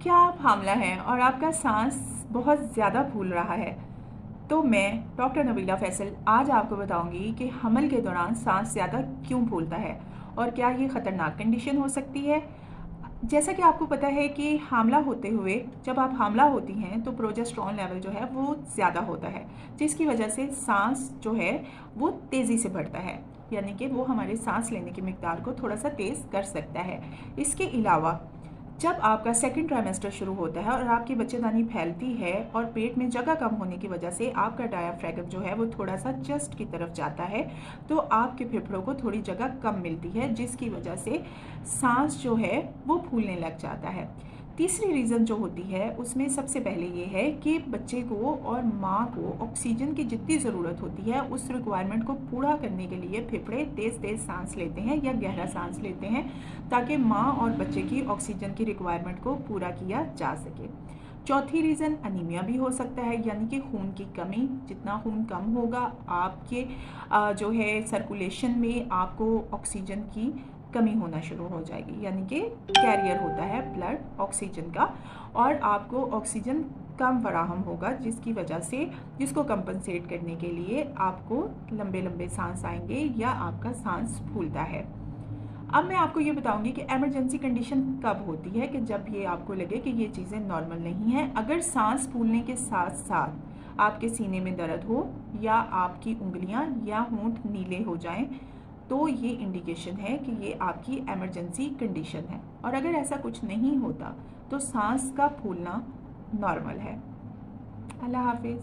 क्या आप हामला हैं और आपका सांस बहुत ज़्यादा फूल रहा है? तो मैं डॉक्टर नबीला फैसल आज आपको बताऊंगी कि हमल के दौरान सांस ज़्यादा क्यों फूलता है और क्या ये ख़तरनाक कंडीशन हो सकती है। जैसा कि आपको पता है कि हामला होते हुए जब आप हामला होती हैं तो प्रोजेस्टेरॉन लेवल जो है वो ज़्यादा होता है, जिसकी वजह से सांस जो है वो तेज़ी से बढ़ता है, यानी कि वो हमारे सांस लेने की मिकदार को थोड़ा सा तेज़ कर सकता है। इसके अलावा जब आपका सेकंड ट्राइमेस्टर शुरू होता है और आपकी बच्चेदानी फैलती है और पेट में जगह कम होने की वजह से आपका डायाफ्रागम जो है वो थोड़ा सा चेस्ट की तरफ जाता है, तो आपके फेफड़ों को थोड़ी जगह कम मिलती है, जिसकी वजह से सांस जो है वो फूलने लग जाता है। तीसरी रीज़न जो होती है उसमें सबसे पहले ये है कि बच्चे को और माँ को ऑक्सीजन की जितनी ज़रूरत होती है उस रिक्वायरमेंट को पूरा करने के लिए फेफड़े तेज़ तेज़ सांस लेते हैं या गहरा सांस लेते हैं, ताकि माँ और बच्चे की ऑक्सीजन की रिक्वायरमेंट को पूरा किया जा सके। चौथी रीज़न अनीमिया भी हो सकता है, यानी कि खून की कमी। जितना खून कम होगा आपके जो है सर्कुलेशन में आपको ऑक्सीजन की कमी होना शुरू हो जाएगी, यानी कि कैरियर होता है ब्लड ऑक्सीजन का, और आपको ऑक्सीजन कम फराहम होगा, जिसकी वजह से जिसको कंपनसेट करने के लिए आपको लंबे लंबे सांस आएंगे या आपका सांस फूलता है। अब मैं आपको ये बताऊंगी कि इमरजेंसी कंडीशन कब होती है, कि जब ये आपको लगे कि ये चीज़ें नॉर्मल नहीं हैं। अगर सांस फूलने के साथ साथ आपके सीने में दर्द हो या आपकी उंगलियां या होंठ नीले हो जाएं, तो ये इंडिकेशन है कि ये आपकी इमरजेंसी कंडीशन है। और अगर ऐसा कुछ नहीं होता तो सांस का फूलना नॉर्मल है। अल्लाह हाफिज़।